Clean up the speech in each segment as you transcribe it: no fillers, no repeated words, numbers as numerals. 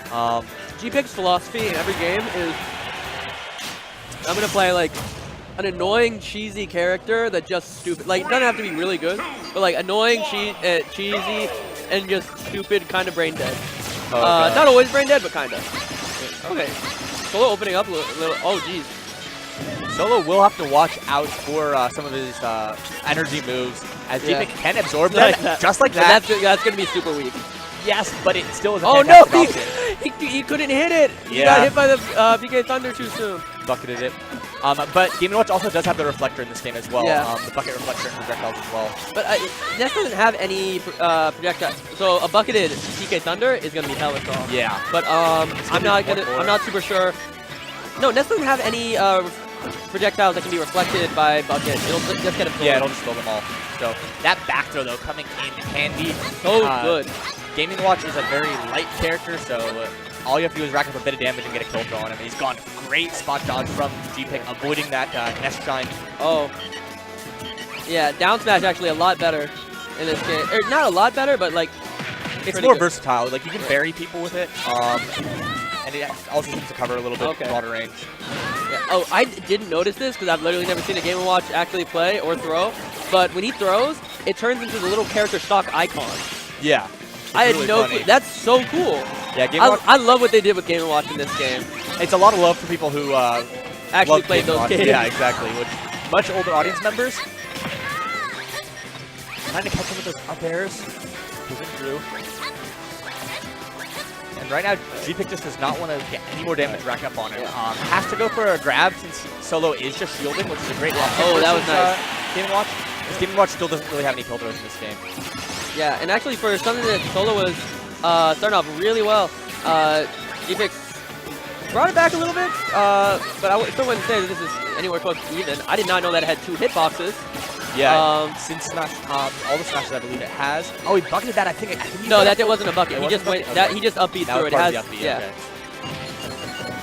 Gpik's philosophy in every game is I'm going to play like an annoying, cheesy character that just stupid. Like, it doesn't have to be really good, but like annoying, cheesy, and just stupid, kind of brain dead. Okay. Not always brain dead, but kind of. Okay. Solo opening up a little. Oh, jeez. Solo will have to watch out for some of his energy moves, as Gpik can absorb them just like that. That's going to be super weak. Yes, but it still is a oh no, fantastic option. he couldn't hit it. Yeah. He got hit by the PK Thunder too soon. Bucketed it. But Game & Watch also does have the reflector in this game as well. Yeah. The bucket reflector and projectiles as well. But Ness doesn't have any projectile, so a bucketed PK Thunder is gonna be hella strong. Yeah. But I'm not super sure. No, Ness doesn't have any projectiles that can be reflected by bucket. It'll just get absorbed. Yeah, it'll just fill them all. So that back throw though coming in handy. So good. Game & Watch is a very light character, so all you have to do is rack up a bit of damage and get a kill throw on him. He's gone great spot dodge from Gpik, avoiding that Ness shine. Oh. Yeah, down smash actually a lot better in this game. Or not a lot better, but like it's more versatile. Like you can bury people with it. And it also seems to cover a little bit broader range. Yeah. Oh, I didn't notice this because I've literally never seen a Game & Watch actually play or throw. But when he throws, it turns into the little character stock icon. Yeah. I had no clue. That's so cool. Yeah, I love what they did with Game & Watch in this game. It's a lot of love for people who actually played those games. Yeah, exactly. Which much older audience members. Trying to catch him with those up airs. Pushing through. And right now, Gpik just does not want to get any more damage racked up on it. Has to go for a grab since Solo is just shielding, which is a great lock. Oh, that was nice. Game & Watch. This Game & Watch still doesn't really have any kill throws in this game. Yeah, and actually for something that Solo was starting off really well, Gpik brought it back a little bit, but I still wouldn't say that this is anywhere close to even. I did not know that it had 2 hitboxes. Yeah, since Smash, all the Smashes I believe it has. Oh, he bucketed that. I think no, that wasn't a bucket. He just went. He just upbeat through it. It has, yeah. Okay.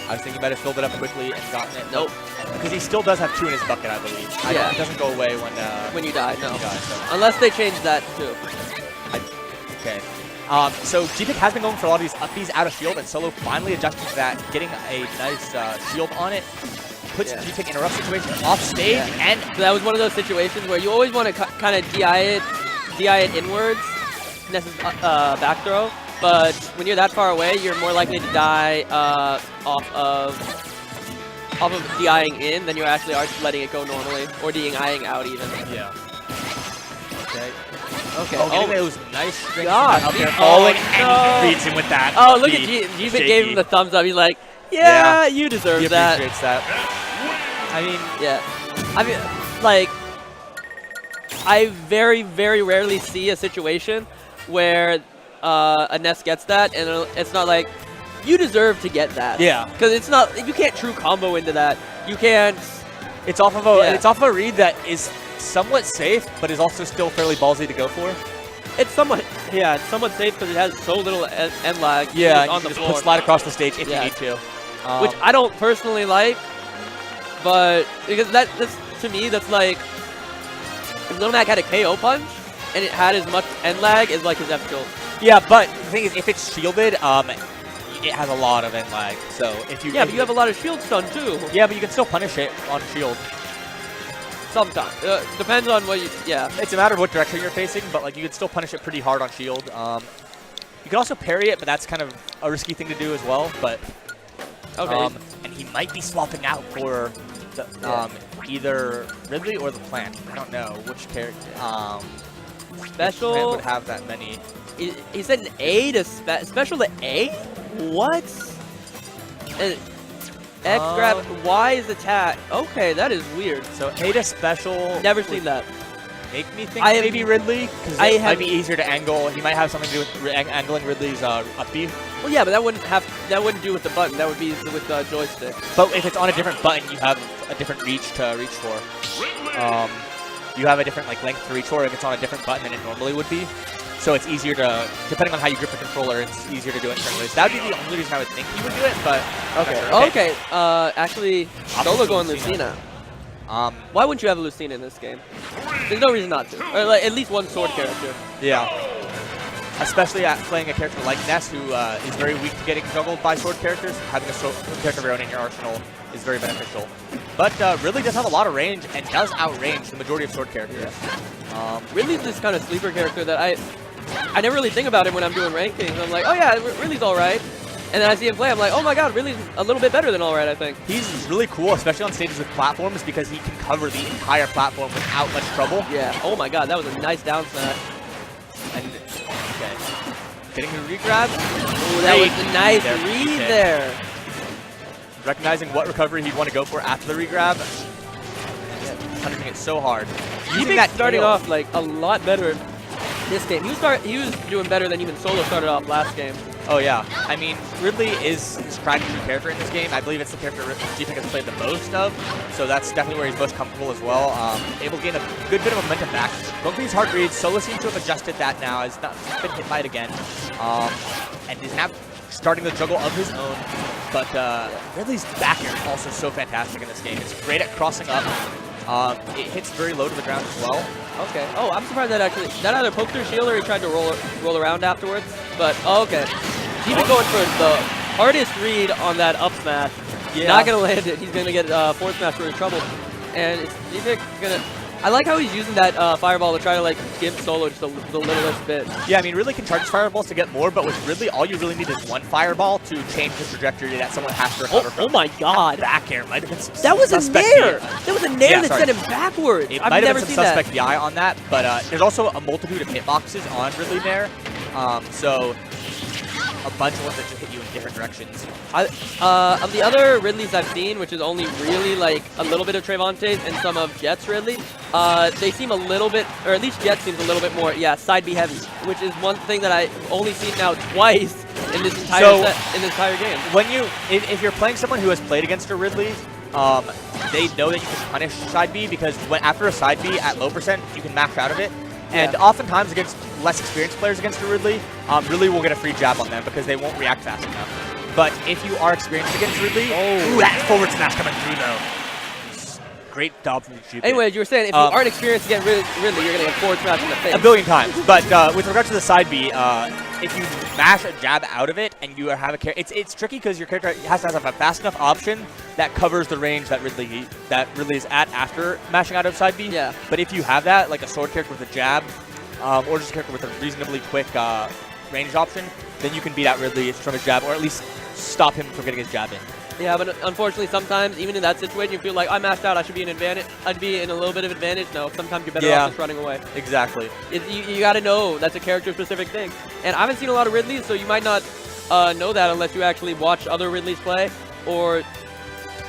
I was thinking he might have filled it up quickly and gotten it. Nope. Because he still does have 2 in his bucket, I believe. Yeah. It doesn't go away when you die. No. You die, so. Unless they change that too. Okay. So Gpik has been going for a lot of these upbeats out of shield, and Solo finally adjusting to that, getting a nice shield on it. Puts Gpik in a rough situation off stage, and so that was one of those situations where you always want to kind of DI it inwards, Ness's back throw. But when you're that far away, you're more likely to die off of DIing in than you actually are just letting it go normally, or DIing out even. Yeah. Okay. Okay. Oh, getting those nice strings up there, falling, and he reads him with that. Oh, look at Gpik gave him the thumbs up. He's like, yeah, you deserve that. He appreciates that. I mean, yeah. I mean, like, I very, very rarely see a situation where a Ness gets that, and it's not like, you deserve to get that. Yeah. Because it's not, you can't true combo into that. You can't. It's off of a read that is somewhat safe, but is also still fairly ballsy to go for. It's somewhat safe because it has so little end lag. Yeah, on the floor. Put slide across the stage if you need to. Which I don't personally like, but because that's to me that's like if Lil Mac had a KO punch and it had as much end lag as like his F tilt. Yeah, but the thing is, if it's shielded, it has a lot of end lag. So if you but you have a lot of shield stun too. Yeah, but you can still punish it on shield. Sometimes depends on what you. Yeah, it's a matter of what direction you're facing, but like you can still punish it pretty hard on shield. You can also parry it, but that's kind of a risky thing to do as well. But okay, and he might be swapping out for the, either Ridley or the plant. I don't know which character. Special plant would have that many. He said an A to special to A. What? And X grab, Y is attack. Okay, that is weird. So A to special. Never seen that. Make me think maybe Ridley, because it might be easier to angle. He might have something to do with angling Ridley's up B. Well, yeah, but that wouldn't do with the button. That would be with the joystick. But if it's on a different button, you have a different reach to reach for. You have a different length to reach for if it's on a different button than it normally would be. So it's easier to, depending on how you grip the controller, it's easier to do it in certain ways. That would be the only reason I would think he would do it, but okay. Actually, Solo going Lucina. Why wouldn't you have a Lucina in this game? There's no reason not to. Or at least one sword character. Yeah. especially at playing a character like Ness, who is very weak to getting juggled by sword characters. Having a character of your own in your arsenal is very beneficial. But Ridley does have a lot of range and does outrange the majority of sword characters. Ridley's this kind of sleeper character that I never really think about him when I'm doing rankings. I'm like, oh yeah, Ridley's all right. And then I see him play, I'm like, oh my god, Ridley's a little bit better than all right, I think. He's really cool, especially on stages with platforms, because he can cover the entire platform without much trouble. Yeah. Oh my god, that was a nice down smash. And, okay. Getting the re-grab. Ooh, that was a nice read there. Recognizing what recovery he'd want to go for after the re-grab. Punishing it so hard. Using that starting off like a lot better this game. He was doing better than even Solo started off last game. Oh yeah. I mean, Ridley is his tried and true character in this game. I believe it's the character Gpik has played the most of, so that's definitely where he's most comfortable as well. Able to gain a good bit of momentum back. Both these hard reads, Solo seems to have adjusted that now. Has not been hit by it again, and is now starting the juggle of his own. But Ridley's back air is also so fantastic in this game. It's great at crossing up. It hits very low to the ground as well. Okay. Oh, I'm surprised that either poked through shield or he tried to roll around afterwards. But okay, Gpik going for the hardest read on that up smash. Yeah. Not gonna land it. He's gonna get forward smash for his trouble. And it's Gpik gonna. I like how he's using that fireball to try to like give Solo just the littlest bit. Yeah, I mean, Ridley can charge his fireballs to get more, but with Ridley, all you really need is one fireball to change the trajectory that someone has to recover from. Oh my god! Back air might have been that was a nair! That was a nair that sent him backwards! It might have been some suspect DI on that, but there's also a multitude of hitboxes on Ridley nair, so a bunch of ones that just hit you in different directions. Of the other Ridleys I've seen, which is only really like a little bit of Trevante's and some of Jet's Ridley, they seem a little bit, or at least Jet seems a little bit more, side B heavy, which is one thing that I've only seen now twice in this entire entire game. When if you're playing someone who has played against a Ridley, they know that you can punish side B, because after a side B at low percent, you can max out of it. And oftentimes against less experienced players against a Ridley, Ridley will get a free jab on them because they won't react fast enough. But if you are experienced against Ridley, ooh, that forward smash coming through though. Great dodge from Gpik. Anyway, you were saying if you aren't experienced against Ridley, you're going to get forward smash in the face. A billion times. But with regards to the side B, if you mash a jab out of it and you have a character, it's tricky because your character has to have a fast enough option that covers the range that Ridley is at after mashing out of side B. Yeah. But if you have that, like a sword character with a jab, or just a character with a reasonably quick range option, then you can beat out Ridley from his jab, or at least stop him from getting his jab in. Yeah, but unfortunately, sometimes even in that situation, you feel like I mashed out. I should be in advantage. I'd be in a little bit of advantage. No, sometimes you're better off just running away. Exactly. You got to know that's a character-specific thing. And I haven't seen a lot of Ridleys, so you might not know that unless you actually watch other Ridleys play, or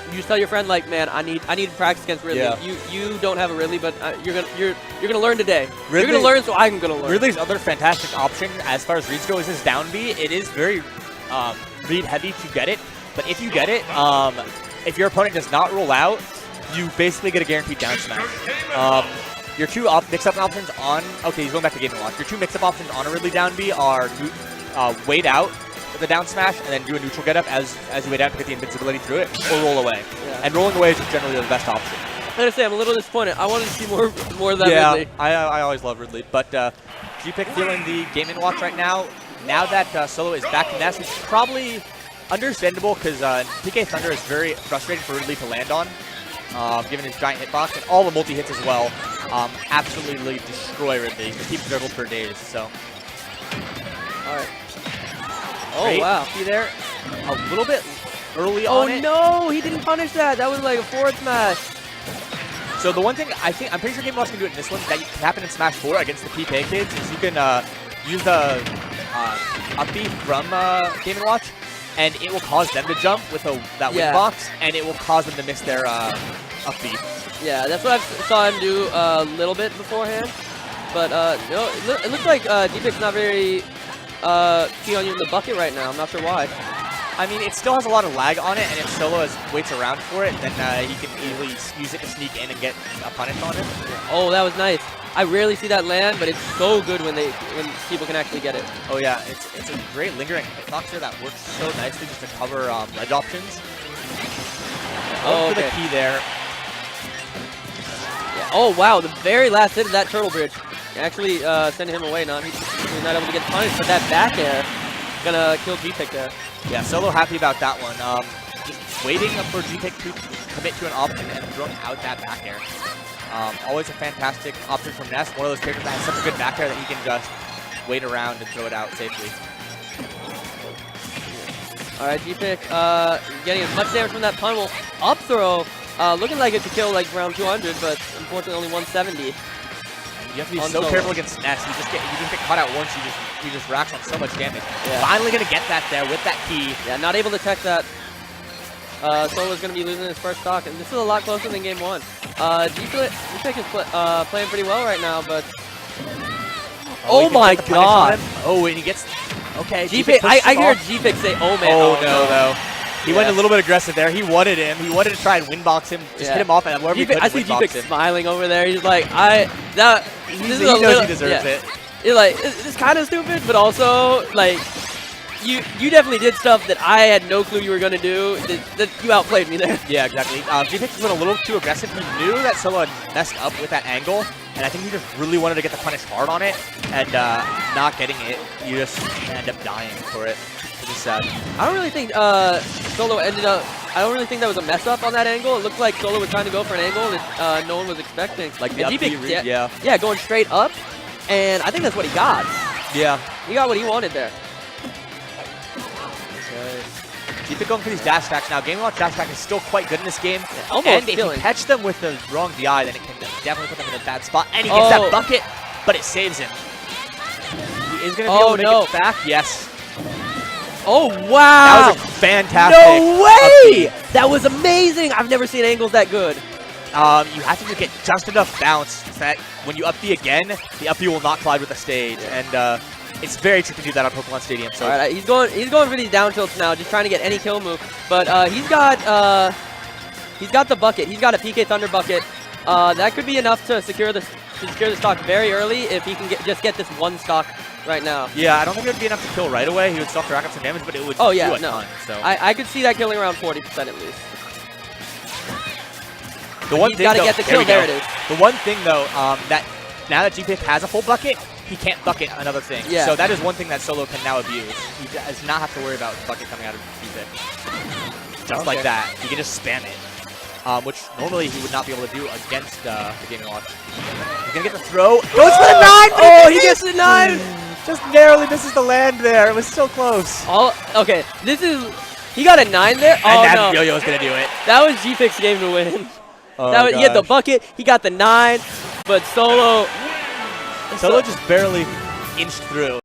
you just tell your friend like, man, I need to practice against Ridley. Yeah. You don't have a Ridley, but you're gonna learn today. Ridley, you're gonna learn, so I'm gonna learn. Ridley's other fantastic option as far as reads go is his down B. It is very read heavy to get it. But if you get it, if your opponent does not roll out, you basically get a guaranteed down smash. Your two mix-up options on... Okay, he's going back to Game & Watch. Your two mix-up options on a Ridley down B are wait out with the down smash and then do a neutral get-up as you wait out to get the invincibility through it, or roll away. Yeah. And rolling away is generally the best option. I gotta say, I'm a little disappointed. I wanted to see more of that Ridley. I always love Ridley. But Gpik feeling the Game & Watch right now. Now that Solo is back to Ness, it's probably... understandable, because PK Thunder is very frustrating for Ridley to land on, given his giant hitbox, and all the multi-hits as well. Absolutely destroy Ridley. He keeps juggled for days, so. Alright. Oh, wow. See there? A little bit early on it. Oh, no! He didn't punish that! That was like a forward smash. So the one thing, I'm pretty sure Game & Watch can do it in this one, that can happen in Smash 4 against the PK kids, is you can use the up B from Game & Watch, and it will cause them to jump with that wing box, and it will cause them to miss their up B. Yeah, that's what I saw him do a little bit beforehand. But no, it looks like Gpik's not very keen on using the bucket right now. I'm not sure why. I mean, it still has a lot of lag on it, and if Solo waits around for it, then he can easily use it to sneak in and get a punish on it. Oh, that was nice. I rarely see that land, but it's so good when people can actually get it. Oh yeah, it's a great lingering hitbox there that works so nicely just to cover ledge options. Oh, okay. For the key there. Yeah. Oh wow, the very last hit of that turtle bridge actually sending him away. Now he's not able to get punished, but that back air gonna kill Gpik there. Yeah, Solo happy about that one. Just waiting for Gpik to commit to an option and throwing out that back air. Always a fantastic option from Ness. One of those characters that has such a good back air that he can just wait around and throw it out safely. All right, Gpik getting as much damage from that pun. Well, up throw, looking like it could kill like around 200, but unfortunately only 170. You have to be so careful against Ness. You just get caught out once. You just racks on so much damage. Yeah. Finally gonna get that there with that key. Yeah, not able to tech that. Solo's gonna be losing his first stock, and this is a lot closer than game 1. Gpik is playing pretty well right now, but oh my god! Oh, and he gets Gpik. I hear Gpik say, "Oh man!" Oh no, though. He went a little bit aggressive there. He wanted him. He wanted to try and winbox him, just hit him off, and wherever he could, I see Gpik smiling over there. He's like, he knows he deserves it. It's like it's kind of stupid, but also like. You definitely did stuff that I had no clue you were going to do, that you outplayed me there. Yeah, exactly. Gpik went a little too aggressive. He knew that Solo had messed up with that angle, and I think he just really wanted to get the punish hard on it, and not getting it, you just end up dying for it. Which is sad. I don't really think Solo ended up, I don't really think that was a mess up on that angle. It looked like Solo was trying to go for an angle that no one was expecting. Like the Gpik, yeah, going straight up, and I think that's what he got. Yeah. He got what he wanted there. Gpik going for these dash attacks now. Game Watch dash attack is still quite good in this game. Almost and if killing. you catch them with the wrong DI, then it can definitely put them in a bad spot. And he gets that bucket, but it saves him. He is going to be able to make it back. Yes. Oh, wow. That was a fantastic. No way. That was amazing. I've never seen angles that good. You have to just get just enough bounce that when you up B again, the up B will not collide with the stage. And it's very tricky to do that on Pokemon Stadium. So all right, he's going for these down tilts now, just trying to get any kill move. But he's got the bucket. He's got a PK Thunder bucket. That could be enough to secure the stock very early if he can just get this one stock right now. Yeah, I don't think it would be enough to kill right away. He would still have to rack up some damage, but it would do a ton. So I could see that killing around 40% at least. The one thing, gotta get the kill. There it is. The one thing though, that now that Gpik has a full bucket, he can't bucket another thing. Yeah. So that is one thing that Solo can now abuse. He does not have to worry about bucket coming out of Gpik. Just like that. He can just spam it. Which normally he would not be able to do against the Game & Watch. He's going to get the throw. Goes for the 9! Oh, he gets the 9! Just narrowly misses the land there. It was so close. Okay, he got a 9 there? Oh, and no. Yo-Yo's going to do it. That was Gpik's game to win. Oh, he had the bucket, he got the 9, but Solo just barely inched through.